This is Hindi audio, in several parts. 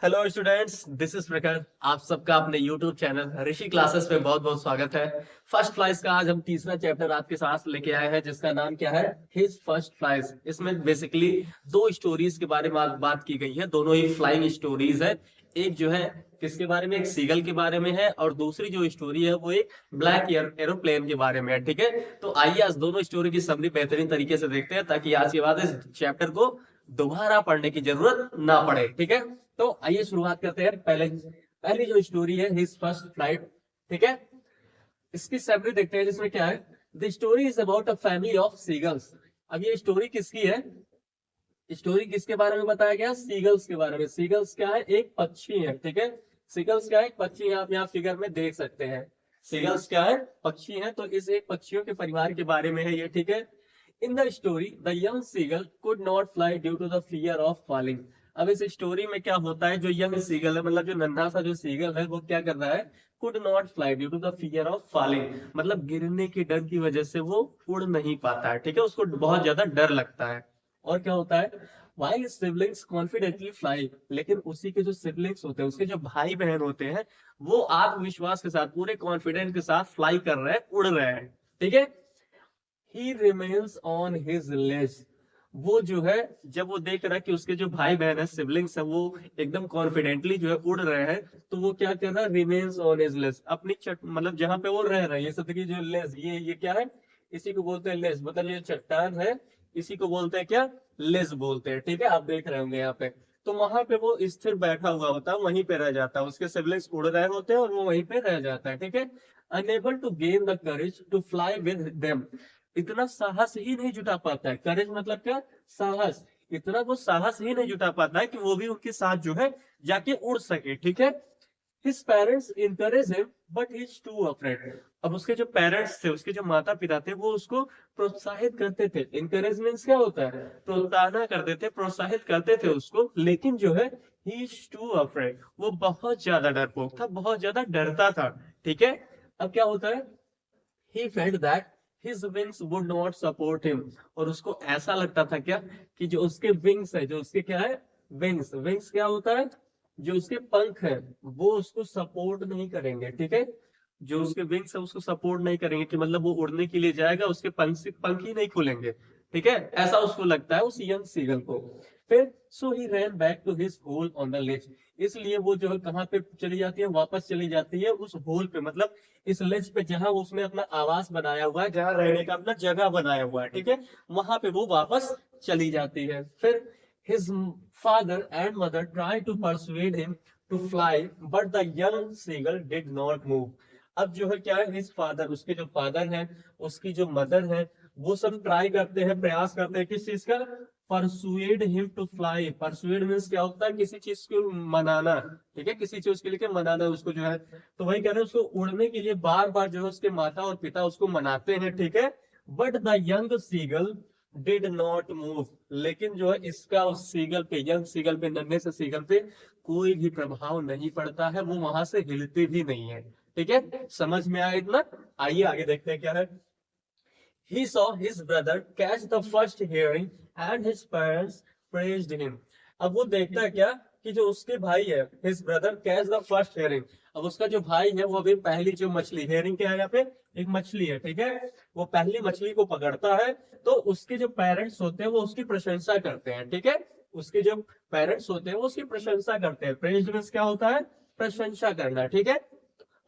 हेलो स्टूडेंट्स, दिस इज प्रखर। आप सबका अपने यूट्यूब चैनल ऋषि क्लासेस में बहुत बहुत स्वागत है। फर्स्ट फ्लाइज का आज हम तीसरा चैप्टर आपके साथ लेके आए हैं, जिसका नाम क्या है? His first flies. इसमें बेसिकली दो स्टोरीज के बारे में आज बात की गई है, दोनों ही फ्लाइंग स्टोरीज है। एक जो है किसके बारे में, एक सीगल के बारे में है, और दूसरी जो स्टोरी है वो एक ब्लैक एरोप्लेन के बारे में है। ठीक है, तो आइए आज दोनों स्टोरी की समरी बेहतरीन तरीके से देखते हैं, ताकि आज के बाद इस चैप्टर को दोबारा पढ़ने की जरूरत ना पड़े। ठीक है, तो आइए शुरुआत करते हैं। पहले पहली जो स्टोरी है, हिज फर्स्ट फ्लाइट। ठीक है, इसकी समरी देखते हैं, जिसमें क्या है? The story is about a family of seagulls. अब ये स्टोरी किसकी है? स्टोरी किसके बारे में बताया गया? सीगल्स के बारे में। सीगल्स क्या है? एक पक्षी है। ठीक है, सीगल्स क्या है? एक पक्षी है। आप यहाँ फिगर में देख सकते हैं, सीगल्स क्या है? पक्षी है। तो इस एक पक्षियों के परिवार के बारे में है ये। ठीक है, in the story the young seagull could not fly due to the fear of falling. अब इस स्टोरी में क्या होता है? जो यंग सीगल है, मतलब जो नन्हा सा जो सीगल है, वो क्या कर रहा है? Could not fly due to the fear of falling, मतलब गिरने के डर की वजह से वो उड़ नहीं पाता है। ठीक है, उसको बहुत ज्यादा डर लगता है। और क्या होता है? वाइल सिबलिंग्स कॉन्फिडेंटली फ्लाई, लेकिन उसी के जो सिबलिंग्स होते हैं, उसके जो भाई बहन होते हैं, वो आत्मविश्वास के साथ, पूरे कॉन्फिडेंस के साथ फ्लाई कर रहे हैं, उड़ रहे हैं। ठीक है, ही रिमेन्स ऑन हिज लेज। वो जो है, जब वो देख रहा है कि उसके जो भाई बहन है, सिबलिंग्स है, वो एकदम कॉन्फिडेंटली जो है उड़ रहे हैं, तो वो क्या कर रहा है? रिमेन्स ऑन हिज लेज, अपनी मतलब जहां पे वो रह रहे हैं, ये सब देखिए, जो लेज, ये क्या है? इसी को बोलते हैं लेज, मतलब ये चट्टान है, इसी को बोलते हैं क्या? लेज बोलते हैं। ठीक है, आप देख रहे होंगे यहाँ पे। तो वहां पे वो स्थिर बैठा हुआ होता है, वहीं पे रह जाता है, उसके सिबलिंग्स उड़ रहे होते हैं और वो वहीं पे रह जाता है। ठीक है, unable to gain the courage to fly with them, इतना साहस ही नहीं जुटा पाता है। करेज मतलब क्या? साहस। इतना वो साहस ही नहीं जुटा पाता है कि वो भी उनके साथ जो है जाके उड़ सके। ठीक है, his parents encourage him but he is to afraid. अब उसके जो पेरेंट्स थे, उसके जो माता पिता थे, वो उसको प्रोत्साहित करते थे। इंकरेज मीन्स क्या होता है? प्रोत्साहन करते थे, प्रोत्साहित करते थे उसको, लेकिन जो है ही इज टू अफ्रेड, वो बहुत ज्यादा डरपोक था, बहुत ज्यादा डरता था। ठीक है, अब क्या होता है? he felt that his wings would not support him, और उसको ऐसा लगता था क्या, कि जो उसके विंग्स है, जो उसके क्या है? विंग्स। विंग्स क्या होता है? जो उसके पंख है, वो उसको सपोर्ट नहीं करेंगे। ठीक है, जो उसके विंग्स है उसको सपोर्ट नहीं करेंगे, कि मतलब वो उड़ने के लिए जाएगा, उसके पंख पंख ही नहीं खुलेंगे। ठीक है, ऐसा उसको लगता है, उस यंग सीगल को। फिर so he ran back to his hole on the ledge, इसलिए वो जो है कहाँ पे चली जाती है? वापस चली जाती है उस होल पे, मतलब इस लेज पे, जहां उसने अपना आवास बनाया हुआ है, जहां रहने का अपना जगह बनाया हुआ है। ठीक है, वहां पे वो वापस चली जाती है। फिर his father and mother try to persuade him to fly but the young seagull did not move. अब जो है क्या है? हिज फादर, उसके जो फादर है, उसकी जो मदर है, वो सब ट्राई करते हैं, प्रयास करते हैं, किस चीज का? Persuade him to fly. Persuade means क्या होता है? किसी चीज को मनाना। ठीक है, किसी चीज के लिए मनाना उसको जो है। तो वही कह रहे हैं, उसको उड़ने के लिए बार बार जो है उसके माता और पिता उसको मनाते हैं। ठीक है, but the young seagull did not move, लेकिन जो है इसका उस सीगल पे, यंग सीगल पे, नन्हे से सीगल पे कोई भी प्रभाव नहीं पड़ता है, वो वहां से हिलते भी नहीं है। ठीक है, समझ में आया इतना? आइए आगे देखते हैं क्या है। He saw his brother catch the first hearing and his parents praised him. अब वो देखता है क्या, कि जो उसके भाई है, his brother catch the first hearing, अब उसका जो भाई है वो अभी पहली जो मछली, हेरिंग क्या है यहाँ पे? एक मछली है। ठीक है, वो पहली मछली को पकड़ता है, तो उसके जो पेरेंट्स होते हैं वो उसकी प्रशंसा करते हैं। ठीक है, उसके जो पेरेंट्स होते हैं वो उसकी प्रशंसा करते हैं। प्रेज मीन्स क्या होता है? प्रशंसा करना। ठीक है,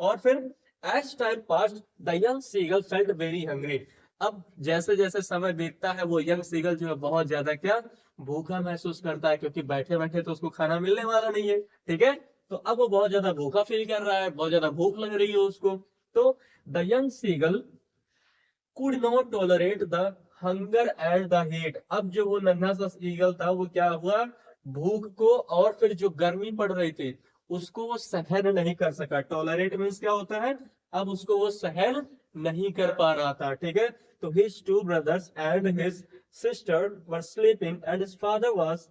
और फिर as time pass the young seagull felt very hungry. अब जैसे जैसे समय बीतता है, वो यंग सीगल जो है बहुत ज्यादा क्या, भूखा महसूस करता है, क्योंकि बैठे बैठे तो उसको खाना मिलने वाला नहीं है। ठीक है, तो अब वो बहुत ज्यादा भूखा फील कर रहा है, बहुत ज्यादा भूख लग रही है उसको। तो the young seagull could not tolerate the hunger and the heat. अब जो वो नन्हा सा ईगल था, वो क्या हुआ? भूख को और फिर जो गर्मी पड़ रही थी, उसको वो सहन नहीं कर सका। टॉलरेट मीन्स क्या होता है? अब उसको वो सहन नहीं कर पा रहा था। ठीक है, तो his two brothers and his sister were sleeping and his father was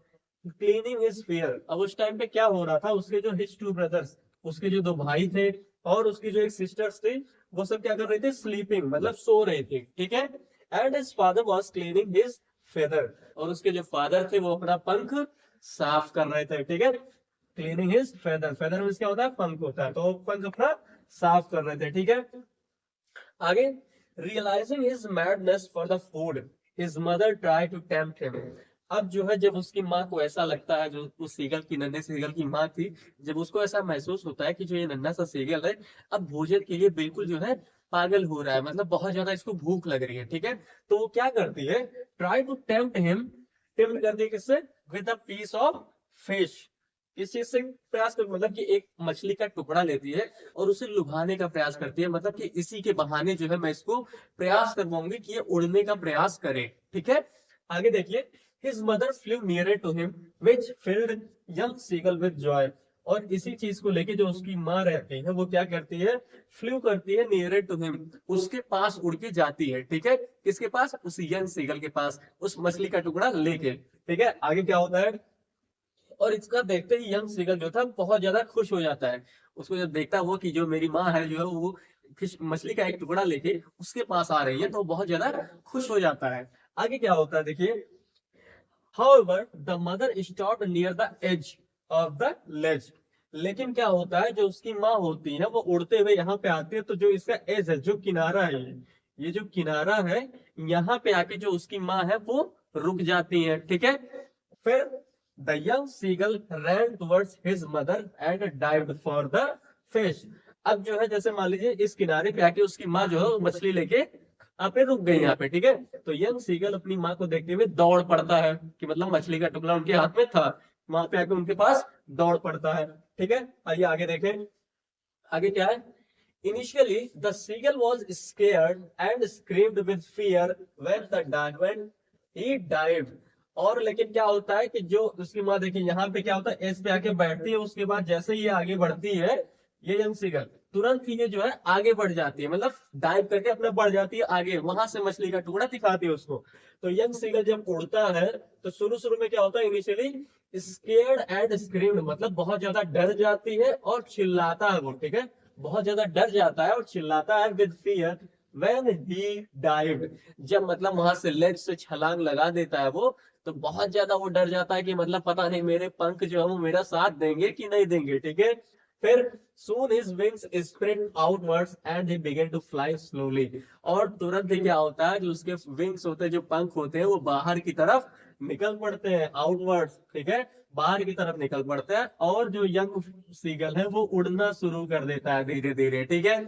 cleaning his fear. अब उस टाइम पे क्या हो रहा था? उसके जो हिज टू ब्रदर्स, उसके जो दो भाई थे, और उसकी जो एक सिस्टर्स थी, वो सब क्या कर रहे थे? स्लीपिंग, मतलब सो रहे थे। ठीक है, and his father was cleaning his feather, और उसके जो फादर थे वो अपना पंख साफ कर रहे थे। ठीक है, cleaning his feather, feather means क्या होता है, पंख होता है, तो वो पंख अपना साफ कर रहे थे, ठीक है। आगे, realising his madness for the food, his mother try to tempt him. अब जो है जब उसकी माँ को ऐसा लगता है, जो उस सीगल की, नन्हे सीगल की माँ थी, जब उसको ऐसा महसूस होता है कि जो ये नन्हा सा सीगल है अब भोजन के लिए बिल्कुल जो है पागल हो रहा है, मतलब बहुत ज्यादा इसको भूख लग रही है, ठीक है। तो वो क्या करती है, try to tempt him, tempt करती है किससे, with a piece of fish. इस चीज से प्रयास कर, मतलब कि एक मछली का टुकड़ा लेती है और उसे लुभाने का प्रयास करती है, मतलब कि इसी के बहाने जो है मैं इसको प्रयास करवाऊंगी कि ये उड़ने का प्रयास करे, ठीक है। आगे देखिए, his mother flew near to him which filled young seagull with joy. और इसी चीज को लेके जो उसकी माँ रहती है वो क्या करती है, फ्लू करती है नियर टू हिम, उसके पास उड़ के जाती है, ठीक है। किसके पास, उस यंग सीगल के पास, उस मछली का टुकड़ा लेके, ठीक है। आगे क्या होता है, और इसका देखते ही यंग सीगल जो था बहुत ज्यादा खुश हो जाता है। उसको जब देखता है वो कि जो मेरी माँ है जो है वो फिश मछली का एक टुकड़ा लेके उसके पास आ रही है, तो बहुत ज्यादा खुश हो जाता है। आगे क्या होता है देखिए, however the mother stopped near the edge of the ledge। लेकिन क्या होता है, जो उसकी माँ होती है वो उड़ते हुए यहाँ पे आती है, तो जो इसका एज है, जो किनारा है, ये जो किनारा है, यहाँ पे आके जो उसकी माँ है वो रुक जाती है, ठीक है। फिर the young seagull ran towards his mother and dived for the fish। अब जो है जैसे मान लीजिए इस किनारे पे आके उसकी माँ जो है वो मछली लेके यहाँ पे रुक गई, यहाँ पे, ठीक है। तो यंग सीगल अपनी माँ को देखते हुए दौड़ पड़ता है, कि मतलब मछली का टुकड़ा उनके हाथ में था, वहां पे आके उनके पास दौड़ पड़ता है, ठीक है। आइए आगे देखें, आगे क्या है। Initially, the seagull was scared and screamed with fear when he dived। और लेकिन क्या होता है कि जो उसकी माँ, देखिए यहाँ पे क्या होता है, एस पे आके बैठती है, उसके बाद जैसे ही ये आगे बढ़ती है, ये यंग सीगल तुरंत ही ये जो है आगे बढ़ जाती है, मतलब डाइव करके अपना बढ़ जाती है आगे, वहां से मछली का टुकड़ा दिखाती है उसको। तो यंग सीगल जब उड़ता है तो शुरू शुरू में क्या होता है, इनिशियली स्केर्ड एंड स्क्रीम्ड, मतलब बहुत ज्यादा डर जाती है और चिल्लाता है वो, ठीक है। बहुत ज्यादा डर जाता है और चिल्लाता है with fear when he dive. जब मतलब वहां से लेग से छलांग लगा देता है वो, तो बहुत ज्यादा वो डर जाता है कि मतलब पता नहीं मेरे पंख जो है वो मेरा साथ देंगे कि नहीं देंगे, ठीक है। फिर soon his wings spread outwards and he began to fly slowly। और तुरंत ही क्या होता है, जो उसके विंग्स होते हैं, जो पंख होते हैं, वो बाहर की तरफ निकल पड़ते हैं, आउटवर्ड्स, ठीक है, बाहर की तरफ निकल पड़ता है, और जो यंग सीगल है वो उड़ना शुरू कर देता है धीरे धीरे, ठीक है।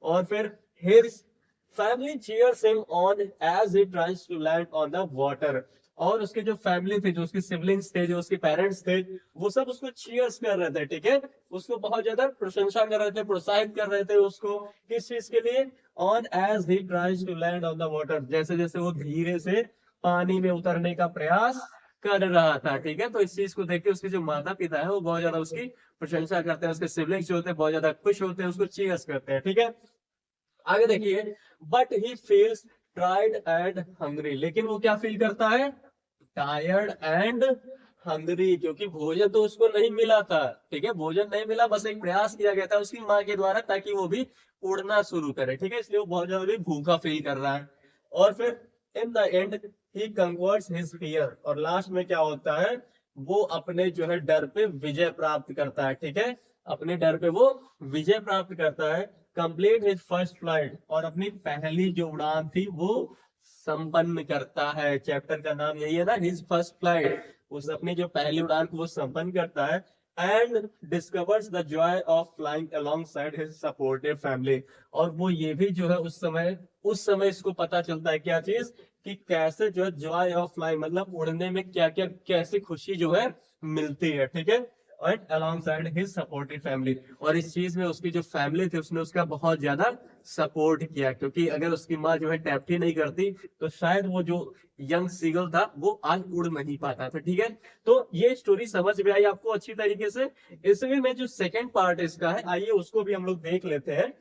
और फिर his family cheers him on as he tries to land on the water। और उसके जो फैमिली थे, जो उसके सिबलिंग्स थे, जो उसके पेरेंट्स थे, वो सब उसको चीयर्स कर रहे थे, ठीक है। उसको बहुत ज्यादा प्रशंसा कर रहे थे, प्रोत्साहित कर रहे थे उसको, किस चीज के लिए, on as he tries to land on the water, जैसे जैसे वो धीरे से पानी में उतरने का प्रयास कर रहा था, ठीक है। तो इस चीज को देख के उसके जो माता पिता है वो बहुत ज्यादा उसकी प्रशंसा करते हैं, उसके सिबलिंग्स जो होते हैं बहुत ज्यादा खुश होते हैं, उसको चीयर्स करते हैं, ठीक है। आगे देखिए, but he feels tried and hungry. लेकिन वो क्या फील करता है, टायर्ड एंड हंग्री, क्योंकि भोजन तो उसको नहीं मिला था, ठीक है। भोजन नहीं मिला, बस एक प्रयास किया गया था उसकी माँ के द्वारा ताकि वो भी उड़ना शुरू करे, ठीक है। इसलिए वो बहुत ज्यादा भी भूखा फील कर रहा है। और फिर in the end he conquers his fear. और लास्ट में क्या होता है, वो अपने जो है डर पे विजय प्राप्त करता है, ठीक है। अपने डर पे वो विजय प्राप्त करता है, कंप्लीट हिज फर्स्ट फ्लाइट। और अपनी पहली जो उड़ान थी वो संपन्न करता है। चैप्टर का नाम यही है ना, हिज फर्स्ट फ्लाइट। उस अपनी जो पहली उड़ान को वो संपन्न करता है, and discovers the Joy of flying alongside his supportive family. और वो ये भी जो है उस समय इसको पता चलता है क्या चीज, कि कैसे जो है जॉय ऑफ फ्लाइंग, मतलब उड़ने में क्या क्या कैसे खुशी जो है मिलती है, ठीक है। And alongside his supportive family. और इस चीज में उसकी जो फैमिली थी उसने उसका बहुत ज्यादा सपोर्ट किया, क्योंकि अगर उसकी माँ जो है टैप्टी नहीं करती तो शायद वो जो यंग सीगल था वो आज उड़ नहीं पाता था, ठीक है। तो ये स्टोरी समझ में आई आपको अच्छी तरीके से। इसमें में जो सेकंड पार्ट इसका है, आइए उसको भी हम लोग देख लेते हैं।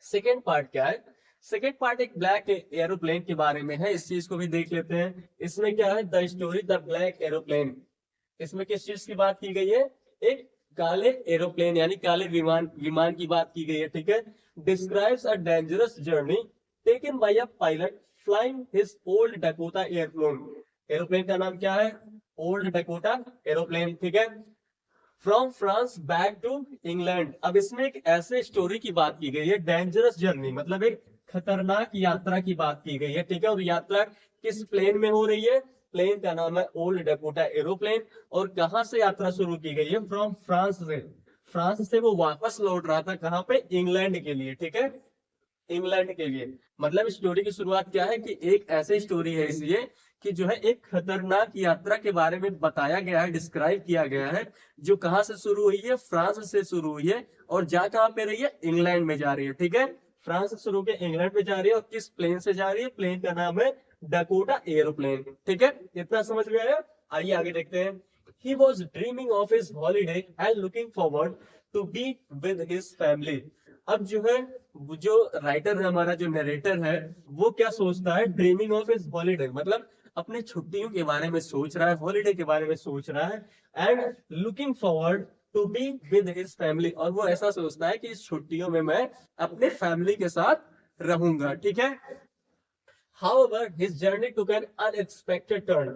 सेकेंड पार्ट क्या है, सेकेंड पार्ट एक ब्लैक एरोप्लेन के बारे में है, इस चीज को भी देख लेते हैं। इसमें क्या है, the story the black aeroplane. इसमें किस चीज की बात की गई है, एक काले एरोप्लेन यानी काले विमान विमान की बात की गई है, ठीक है। Describes a dangerous journey taken by a pilot flying his old Dakota airplane. Aeroplane का नाम क्या है, ओल्ड डकोटा एरोप्लेन, ठीक है। From France back to England. अब इसमें एक ऐसे स्टोरी की बात की गई है, डेंजरस जर्नी, मतलब एक खतरनाक यात्रा की बात की गई है, ठीक है। और यात्रा किस प्लेन में हो रही है? प्लेन का नाम है ओल्ड डकोटा एरोप्लेन। और कहां से यात्रा शुरू की गई है? फ्रॉम फ्रांस से। फ्रांस से वो वापस लौट रहा था, कहां पे? इंग्लैंड के लिए, ठीक है, इंग्लैंड के लिए। मतलब स्टोरी की शुरुआत क्या है कि एक ऐसी स्टोरी है इसलिए कि जो है एक खतरनाक यात्रा के बारे में बताया गया है, डिस्क्राइब किया गया है, जो कहां से शुरू हुई है? फ्रांस से शुरू हुई है और जा कहां पे रही है? इंग्लैंड में जा रही है, ठीक है। फ्रांस से शुरू के इंग्लैंड में जा रही है और किस प्लेन से जा रही है? प्लेन का नाम है डकोटा एरोप्लेन, ठीक है। इतना समझ में आया? आइए आगे देखते हैं। He was dreaming of his holiday and looking forward to be with his family. अब जो है, जो राइटर है हमारा, जो नरेटर है, वो क्या सोचता है? ड्रीमिंग ऑफ हिज हॉलीडे, मतलब अपने छुट्टियों के बारे में सोच रहा है, हॉलीडे के बारे में सोच रहा है। And looking forward to be with his family, और वो ऐसा सोचता है कि इस छुट्टियों में मैं अपने फैमिली के साथ रहूंगा, ठीक है। However, his journey took an unexpected turn.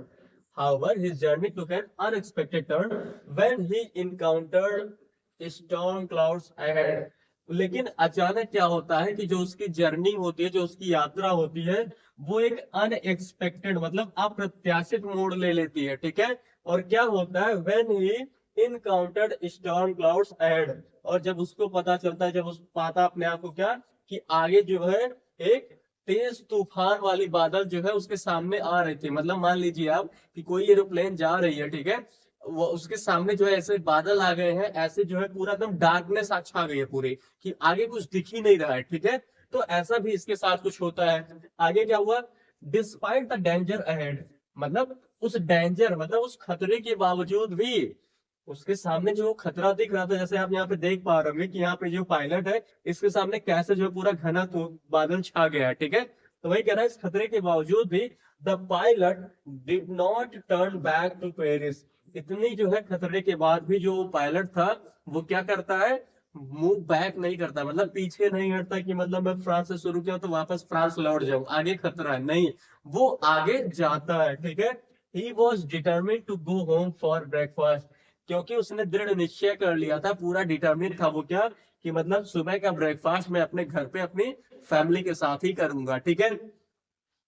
However, his journey took an unexpected turn when he encountered storm clouds ahead. लेकिन अचानक क्या होता है कि जो उसकी जर्नी होती है, जो उसकी यात्रा होती है, वो एक अनएक्सपेक्टेड, मतलब अप्रत्याशित मोड़ ले लेती है, ठीक है। और क्या होता है? when he encountered storm clouds ahead, और जब उसको पता चलता है, जब उस पाता अपने आप को क्या कि आगे जो है एक तेज तूफान वाली बादल जो है उसके सामने आ रहे थे। मतलब मान लीजिए आप कि कोई एरोप्लेन जा रही है, ठीक है, वो उसके सामने जो है ऐसे बादल आ गए हैं, ऐसे जो है पूरा एकदम डार्कनेस छा गई है पूरी, कि आगे कुछ दिख ही नहीं रहा है, ठीक है। तो ऐसा भी इसके साथ कुछ होता है। आगे क्या हुआ? डिस्पाइट द डेंजर अहेड, मतलब उस डेंजर, मतलब उस खतरे के बावजूद भी उसके सामने जो खतरा दिख रहा था, जैसे आप यहाँ पे देख पा रहे होंगे कि यहाँ पे जो पायलट है, इसके सामने कैसे जो पूरा घना तो बादल छा गया है, ठीक है। तो वही कह रहा है, इस खतरे के बावजूद भी the pilot did not turn back to Paris. इतनी जो है खतरे के बाद भी जो पायलट था, वो क्या करता है? मूव बैक नहीं करता, मतलब पीछे नहीं हटता कि मतलब मैं फ्रांस से शुरू किया तो वापस फ्रांस लौट जाऊं, आगे खतरा है, नहीं, वो आगे जाता है, ठीक है। He was determined to go home for breakfast, क्योंकि उसने दृढ़ निश्चय कर लिया था, पूरा डिटर्मिन था वो, क्या कि मतलब सुबह का ब्रेकफास्ट मैं अपने घर पे अपनी फैमिली के साथ ही करूंगा, ठीक है।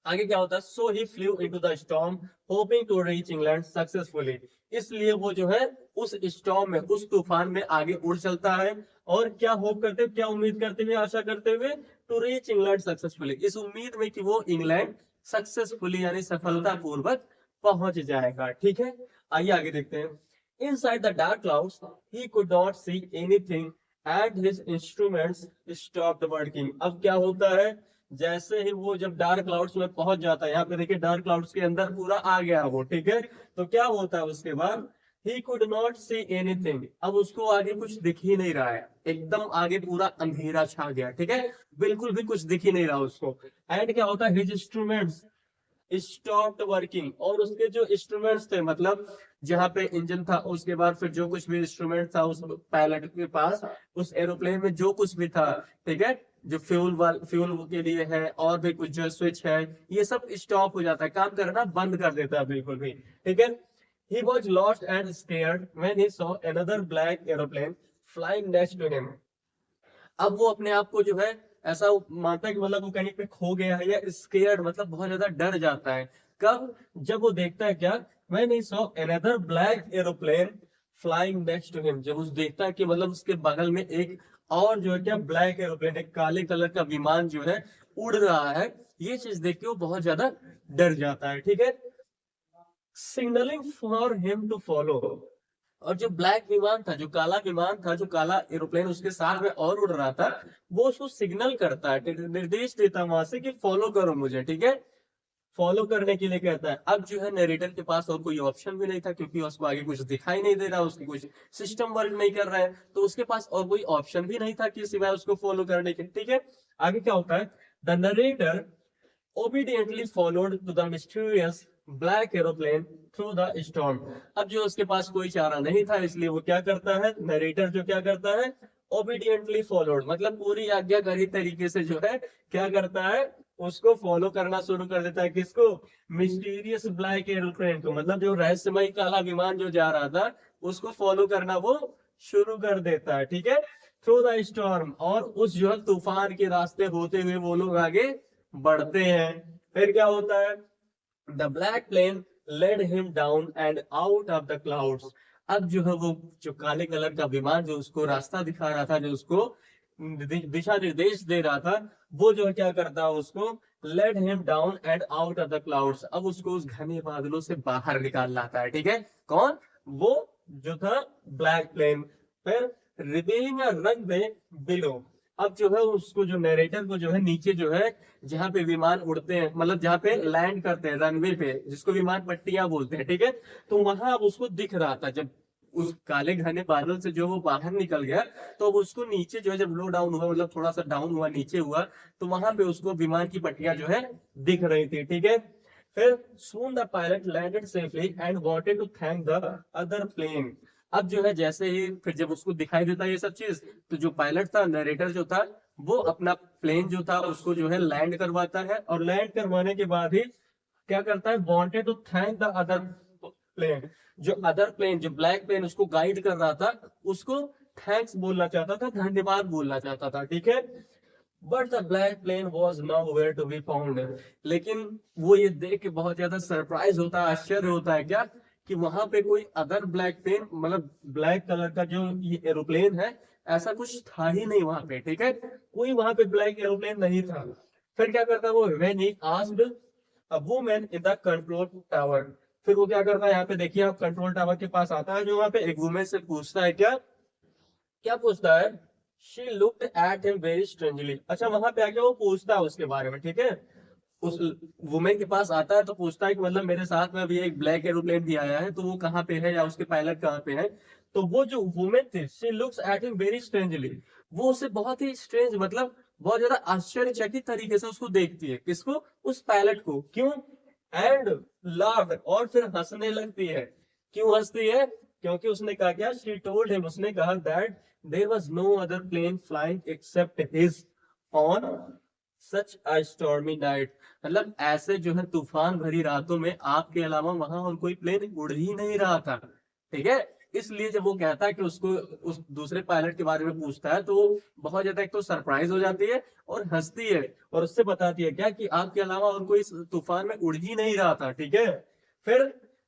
आगे क्या होता है? So he flew into the storm hoping to reach England successfully. इसलिए वो जो है उस स्टॉर्म में, उस तूफान में आगे उड़ चलता है। और क्या होप करते हुए, क्या उम्मीद करते हुए, आशा करते हुए? टू रीच इंग्लैंड सक्सेसफुली, इस उम्मीद में कि वो इंग्लैंड सक्सेसफुली यानी सफलता पूर्वक पहुंच जाएगा, ठीक है। आइए आगे देखते हैं। Inside the dark clouds, he could not see anything and his instruments stopped working. अब क्या होता है? जैसे ही वो जब डार्क क्लाउड्स में पहुंच जाता है, यहाँ पे देखिए डार्क क्लाउड्स के अंदर पूरा आ गया वो, ठीक है। तो क्या होता है उसके बाद? He could not see anything. अब उसको आगे कुछ दिख ही नहीं रहा है, एकदम आगे पूरा अंधेरा छा गया, ठीक है, बिल्कुल भी कुछ दिख ही नहीं रहा उसको। एंड क्या होता है? His instruments स्टॉप्ड वर्किंग, और उसके जो इंस्ट्रूमेंट्स थे, मतलब जहाँ पे इंजन था, उसके बाद फिर जो कुछ भी इंस्ट्रूमेंट था उस पायलट के पास, उस एरोप्लेन में जो कुछ भी था, ठीक है, जो फ्यूल के लिए है और भी कुछ जो स्विच है, ये सब स्टॉप हो जाता है, काम करना बंद कर देता है बिल्कुल भी, ठीक है। He was lost and scared when he saw another black aeroplane flying next to him. अब वो अपने आप को जो है ऐसा मानता है कि मतलब वो कहीं पे खो गया है, या स्केयर्ड, मतलब बहुत ज्यादा डर जाता है। कब? जब वो देखता है क्या? when he saw another black aeroplane flying next to him, जब उस देखता है कि मतलब उसके बगल में एक और जो है क्या ब्लैक एरोप्लेन, एक काले कलर का विमान जो है उड़ रहा है, ये चीज देख के वो बहुत ज्यादा डर जाता है, ठीक है। Signalling for him to follow, और जो ब्लैक विमान था, जो काला विमान था, जो काला एरोप्लेन उसके साथ में और उड़ रहा था, वो उसको सिग्नल करता है, निर्देश देता है वहां से कि फॉलो करो मुझे, ठीक है, फॉलो करने के लिए कहता है। अब जो है नरेटर के पास और कोई ऑप्शन भी नहीं था, क्योंकि उसको आगे कुछ दिखाई नहीं दे रहा, उसकी कुछ सिस्टम वर्क नहीं कर रहा है, तो उसके पास और कोई ऑप्शन भी नहीं था कि सिवाय उसको फॉलो करने के, ठीक है। आगे क्या होता है? The narrator obediently followed to the mysterious black aeroplane through the storm. अब जो उसके पास कोई चारा नहीं था, इसलिए वो क्या करता है? नरेटर जो क्या करता है? obediently followed, मतलब पूरी आज्ञाकारी तरीके से जो है क्या करता है? उसको फॉलो करना शुरू कर देता है। किसको? मिस्टीरियस ब्लैक एरोप्लेन को, मतलब जो रहस्यमय काला विमान जो जा रहा था, उसको फॉलो करना वो शुरू कर देता है, ठीक है। थ्रू द स्टॉर्म, और उस जो है तूफान के रास्ते होते हुए वो लोग आगे बढ़ते हैं। फिर क्या होता है, the black plane led him down and out of the clouds. अब जो है वो जो काले कलर का विमान जो उसको रास्ता दिखा रहा था, जो उसको दिशा निर्देश दे रहा था, वो जो है क्या करता है, उसको led him down and out of the clouds, अब उसको उस घने बादलों से बाहर निकाल लाता है, ठीक है। कौन, वो जो था ब्लैक प्लेन। फिर रिवीलिंग अ रनवे बिलो, अब जो है उसको जो नरेटर को जो है नीचे जो है जहाँ पे विमान उड़ते हैं, मतलब जहाँ पे लैंड करते हैं रनवे पे, जिसको विमान पट्टियां बोलते हैं, ठीक है। तो वहां अब उसको दिख रहा था, जब उस काले घने बादल से जो वो बाहर निकल गया, तो अब उसको नीचे जो है जब लो डाउन हुआ, मतलब थोड़ा सा डाउन हुआ, नीचे हुआ, तो वहां पे उसको विमान की पट्टियां जो है दिख रही थी, ठीक है। फिर soon the pilot landed safely and wanted to thank the other plane। अब जो है जैसे ही फिर जब उसको दिखाई देता है ये सब चीज, तो जो पायलट था, नरेटर जो था, वो अपना प्लेन जो था उसको जो है लैंड करवाता है, और लैंड करवाने के बाद ही क्या करता है, wanted to thank the other plane. जो अदर प्लेन, जो ब्लैक प्लेन उसको गाइड कर रहा था, उसको थैंक्स बोलना चाहता था, धन्यवाद बोलना चाहता था, ठीक है। But the black plane was nowhere to be found. लेकिन वो ये देख के बहुत ज्यादा सरप्राइज होता है, आश्चर्य होता है क्या, कि वहां पे कोई अदर ब्लैक प्लेन, मतलब ब्लैक कलर का जो ये एरोप्लेन है, ऐसा कुछ था ही नहीं वहां पे, ठीक है। कोई वहां पे ब्लैक एरोप्लेन नहीं था। फिर क्या करता है वो, when he asked a woman in the control tower, फिर वो क्या करता है, यहाँ पे देखिए आप, कंट्रोल टावर के पास आता है, जो वहां पे एक वुमेन से पूछता है, क्या क्या पूछता है, she looked at him very strangely. अच्छा, वहां पे आके वो पूछता है उसके बारे में, ठीक है। उस वुमेन के पास आता है तो पूछता है कि मतलब मेरे साथ में अभी एक ब्लैक एरोप्लेन भी आया है, तो वो कहाँ पे है, या उसके पायलट कहाँ पे है। तो वो जो वुमेन थी, she looks at him very strangely, वो उसे बहुत ही स्ट्रेंज, मतलब बहुत ज्यादा आश्चर्यचकित तरीके से उसको देखती है, किसको, उस पायलट को, क्यों, एंड लाफ्ड, और फिर हंसने लगती है। क्यों हंसती है, क्योंकि उसने कहा, क्या, शी टोल्ड हिम, उसने कहा that there was no other plane flying except his own such a stormy night. मतलब ऐसे जो है तूफान भरी रातों में आपके अलावा वहां और कोई प्लेन उड़ ही नहीं रहा था, ठीक है। इसलिए जब वो कहता है कि उसको उस दूसरे पायलट के बारे में पूछता है, तो वो बहुत ज्यादा एक तो सरप्राइज हो जाती है और हंसती है, और उससे बताती है क्या, कि आपके अलावा और कोई इस तूफान में उड़ ही नहीं रहा था, ठीक है। फिर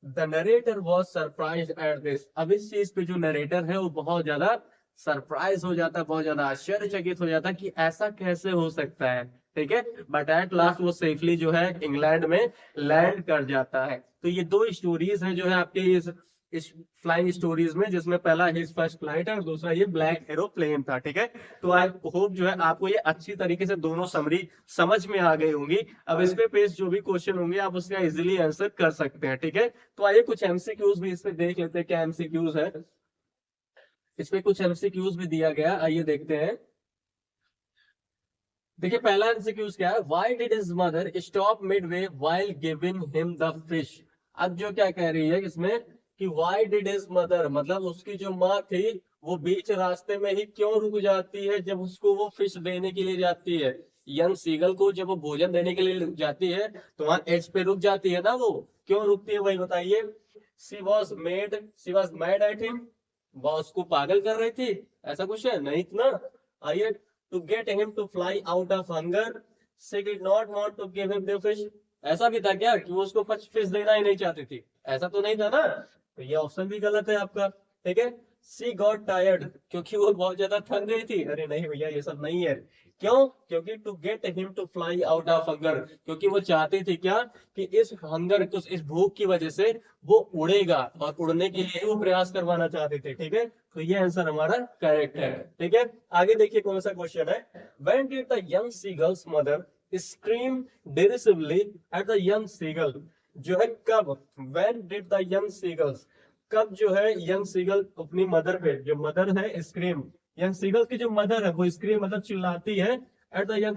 the narrator was surprise at this, अब इस चीज पे जो नरेटर है वो बहुत ज्यादा सरप्राइज हो जाता है, बहुत ज्यादा आश्चर्यचकित हो जाता है कि ऐसा कैसे हो सकता है, ठीक है। बट एट लास्ट वो सेफली जो है इंग्लैंड में लैंड कर जाता है। तो ये दो स्टोरीज हैं जो है आपके इस फ्लाइंग स्टोरीज में, जिसमें पहला हिज फर्स्ट फ्लाइट है और दूसरा ये ब्लैक एरोप्लेन था, ठीक है। तो आई होप जो है आपको ये अच्छी तरीके से दोनों समरी समझ में आ गई होंगी। अब इस पे पेश जो भी क्वेश्चन होंगे आप उसका इजीली आंसर कर सकते हैं, ठीक है। तो आइए कुछ एमसीक्यूज भी इस पे देख लेते हैं, क्या एमसीक्यूज है। इस पे कुछ एमसीक्यूज भी दिया गया, आइए देखते हैं। देखिए पहला एमसीक्यूज क्या है, why did his mother stop Midway while giving him the fish. अब जो क्या कह रही है इसमें, कि व्हाई डिड हिज मदर, मतलब उसकी जो माँ थी, वो बीच रास्ते में ही क्यों रुक जाती है जब उसको वो फिश देने के लिए जाती है। यंग सीगल को जब वो भोजन देने के लिए जाती है, तो वहां एज पे रुक जाती है ना, वो क्यों रुकती है वही बताइए। She was mad at him, boss को पागल कर रही थी, ऐसा कुछ है नहीं ना। आइए, to get him to fly out of hunger, she did not want to give him the fish। ऐसा भी था क्या कि वो उसको फिश देना ही नहीं चाहती थी, ऐसा तो नहीं था ना। तो ये ऑप्शन भी गलत है आपका, ठीक है। सी गॉट टायर्ड, क्योंकि वो बहुत ज्यादा थक गई थी, अरे नहीं भैया ये सब नहीं है। क्यों, क्योंकि to get him to fly out of hunger, क्योंकि वो चाहती थी क्या, कि इस हंगर को, इस भूख की वजह से वो उड़ेगा, और उड़ने के लिए वो प्रयास करवाना चाहते थे, ठीक है। तो ये आंसर हमारा करेक्ट है, ठीक है। आगे देखिए कौन सा क्वेश्चन है, when did the young seagulls mother scream derisively at the young seagull, जो है कब, when did the young seagulls, कब जो है यंग सीगल अपनी मदर पे, जो मदर है स्क्रीम, यंग सीगल की जो मदर है वो स्क्रीम मतलब चिल्लाती है एट द यंग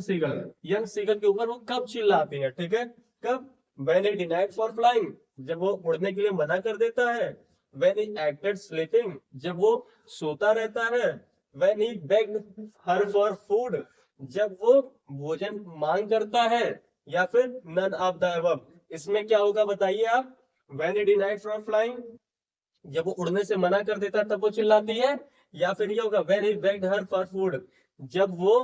सीगल के ऊपर वो कब चिल्लाती है, ठीक है। कब, when he denied for flying, जब वो उड़ने के लिए मना कर देता है। when he acted sleeping, जब वो सोता रहता है। when he begged her for food, जब वो भोजन मांग करता है। या फिर none of the above, इसमें क्या होगा बताइए आप। when he denied from flying, जब वो उड़ने से मना कर देता है तब वो चिल्लाती है, या फिर ये होगा when he begged her for food, जब वो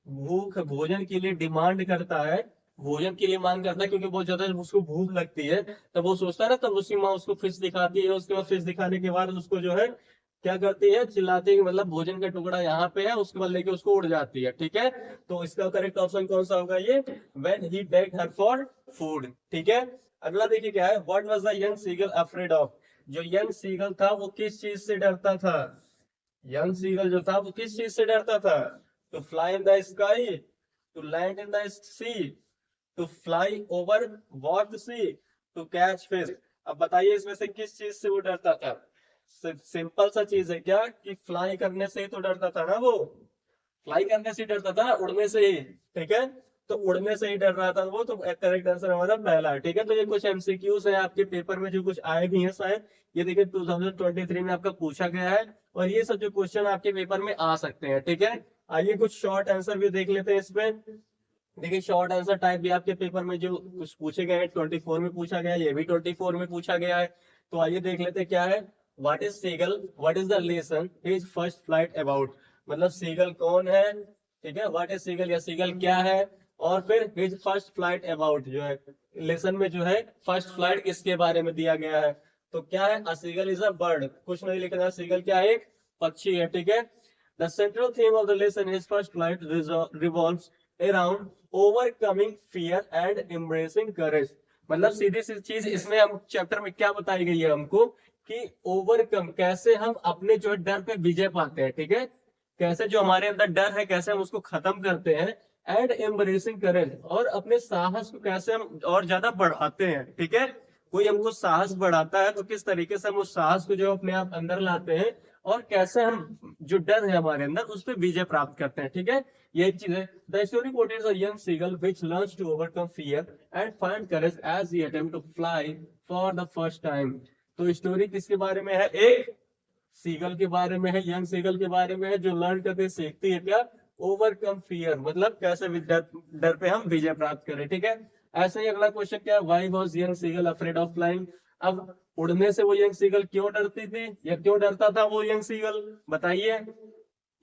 भोजन के लिए डिमांड करता है, भोजन के लिए मांग करता है क्योंकि बहुत ज्यादा उसको भूख लगती है, तब वो सोचता है ना, तब उसकी माँ उसको फिश दिखाती है, उसके बाद फिश दिखाने के बाद उसको जो है क्या करती है, चिल्लाती है कि मतलब भोजन का टुकड़ा यहाँ पे है, उसके बाद लेके उसको उड़ जाती है। ठीक है, तो इसका करेक्ट ऑप्शन कौन सा होगा, ये when he begged her for food. ठीक है, अगला देखिए क्या है, what was the young seagull afraid of, जो यंग सीगल था वो किस चीज से डरता था, यंग सीगल जो था वो किस चीज से डरता था, to fly in the sky, to land in the sea, to fly over what sea, to catch fish. अब बताइए इसमें से किस चीज से वो डरता था। सिंपल सा चीज है क्या, कि फ्लाई करने से ही तो डरता था ना, वो फ्लाई करने से डरता था, उड़ने से ही। ठीक है, तो उड़ने से ही डर रहा था वो, तो करेक्ट आंसर हमारा पहला है। ठीक है, तो ये कुछ एमसीक्यूज है आपके पेपर में जो कुछ आए भी हैं शायद, ये देखिए 2023 में आपका पूछा गया है, और ये सब जो क्वेश्चन आपके पेपर में आ सकते हैं। ठीक है, आइए कुछ शॉर्ट आंसर भी देख लेते हैं इसमें। देखिए शॉर्ट आंसर टाइप भी आपके पेपर में जो कुछ पूछे गए हैं 24 में पूछा गया है, ये भी 24 में पूछा गया है। तो आइए देख लेते हैं क्या है, what is seagull, what is the lesson his first flight about, मतलब सीगल कौन है। ठीक है, व्हाट इज सीगल या सीगल क्या है, और फिर हिज फर्स्ट फ्लाइट अबाउट जो है लेसन में जो है फर्स्ट फ्लाइट किसके बारे में दिया गया है। तो क्या है, अ सीगल इज अ बर्ड, कुछ नहीं लिखना, सीगल क्या है, एक पक्षी है। ठीक है, the central theme of the lesson his first flight revolves around overcoming fear and embracing courage, मतलब सीधी सी चीज इसमें हम चैप्टर में क्या बताई गई है हमको, कि ओवरकम कैसे हम अपने जो है डर पे विजय पाते हैं। ठीक है, कैसे जो हमारे अंदर डर है कैसे हम उसको खत्म करते हैं, एंड एम्ब्रेसिंग करेज, और अपने साहस को कैसे हम और ज्यादा बढ़ाते हैं। ठीक है, कोई हमको साहस बढ़ाता है तो किस तरीके से हम उस साहस को जो अपने आप अंदर लाते हैं, और कैसे हम जो डर है हमारे अंदर उस पर विजय प्राप्त करते हैं। ठीक है, ये चीज है। The story portrays a young seagull which learns to overcome fear and find courage as he attempt to fly for the first time. तो स्टोरी किसके बारे में है, एक सीगल के बारे में है, यंग सीगल के बारे में है, जो लर्न करके सीखती है क्या, ओवरकम फियर, मतलब कैसे डर पे हम विजय प्राप्त करें। ठीक है, ऐसे ही अगला क्वेश्चन क्या है, why was young seagull afraid of flying, अब उड़ने से वो यंग सीगल क्यों डरती थी या क्यों डरता था वो यंग सीगल, बताइए।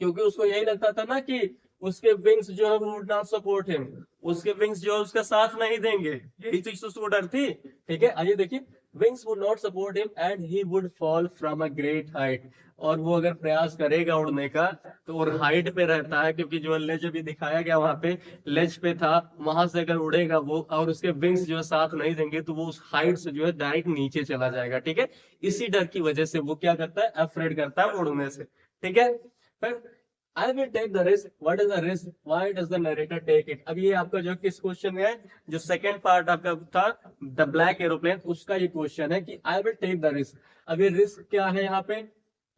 क्योंकि उसको यही लगता था ना कि उसके विंग्स जो है वो वुड नॉट सपोर्ट हिम, उसके विंग्स जो है उसका साथ नहीं देंगे, यही चीज तो उसको डर थी। ठीक है, आइए देखिए, wings would not support him and he would fall from a great height, और वो अगर प्रयास करेगा उड़ने का तो और हाइट पे रहता है, क्योंकि जो लेज भी दिखाया गया वहां पे लेज पे था, वहां से अगर उड़ेगा वो और उसके विंग्स जो है साथ नहीं देंगे तो वो उस हाइट से जो है डायरेक्ट नीचे चला जाएगा। ठीक है, इसी डर की वजह से वो क्या करता है, अफ्रेड करता है उड़ने से। ठीक है, फिर I will take the risk. What is the risk? Why does the narrator take it? अब ये आपका जो किस क्वेश्चन है, जो सेकंड पार्ट आपका था द ब्लैक एरोप्लेन, उसका ये क्वेश्चन है कि I will take the risk। अब ये रिस्क क्या है यहाँ पे,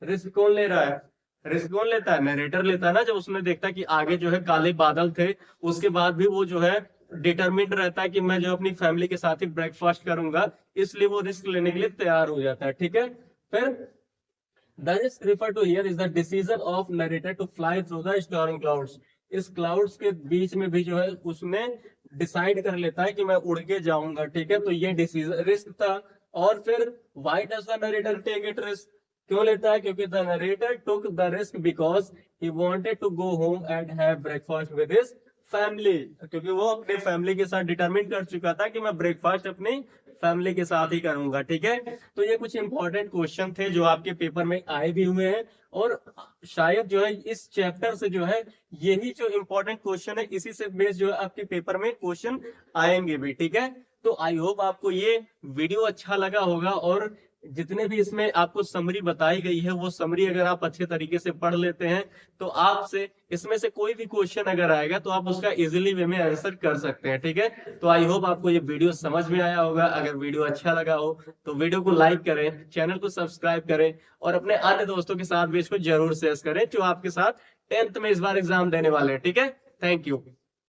रिस्क कौन ले रहा है, रिस्क कौन लेता है, नरेटर लेता है ना, जब उसने देखता कि आगे जो है काले बादल थे, उसके बाद भी वो जो है डिटरमिन्ड रहता है कि मैं जो अपनी फैमिली के साथ ही ब्रेकफास्ट करूंगा, इसलिए वो रिस्क लेने के लिए तैयार हो जाता है। ठीक है, फिर the risk referred to here is the decision of narrator to fly through the storm clouds। इस क्लाउड्स के बीच में भी जो है उसने डिसाइड कर लेता है कि मैं उड़ के जाऊंगा। ठीक है, तो ये डिसीजन रिस्क था। और फिर why does the narrator take it risk, क्यों लेता है, क्योंकि the narrator took the risk because he wanted to go home and have breakfast with his family, क्योंकि वो अपने फैमिली के साथ डिटरमिन कर चुका था कि मैं ब्रेकफास्ट अपनी फैमिली के साथ ही करूंगा। ठीक है, तो ये कुछ इंपॉर्टेंट क्वेश्चन थे जो आपके पेपर में आए भी हुए हैं, और शायद जो है इस चैप्टर से जो है यही जो इंपॉर्टेंट क्वेश्चन है इसी से बेस जो है आपके पेपर में क्वेश्चन आएंगे भी। ठीक है, तो आई होप आपको ये वीडियो अच्छा लगा होगा, और जितने भी इसमें आपको समरी बताई गई है वो समरी अगर आप अच्छे तरीके से पढ़ लेते हैं तो आपसे इसमें से कोई भी क्वेश्चन अगर आएगा तो आप उसका इजीली वे में आंसर कर सकते हैं। ठीक है, तो आई होप आपको ये वीडियो समझ में आया होगा। अगर वीडियो अच्छा लगा हो तो वीडियो को लाइक करें, चैनल को सब्सक्राइब करें, और अपने अन्य दोस्तों के साथ भी इसको जरूर शेयर करें जो आपके साथ 10th में इस बार एग्जाम देने वाले हैं। ठीक है, थैंक यू।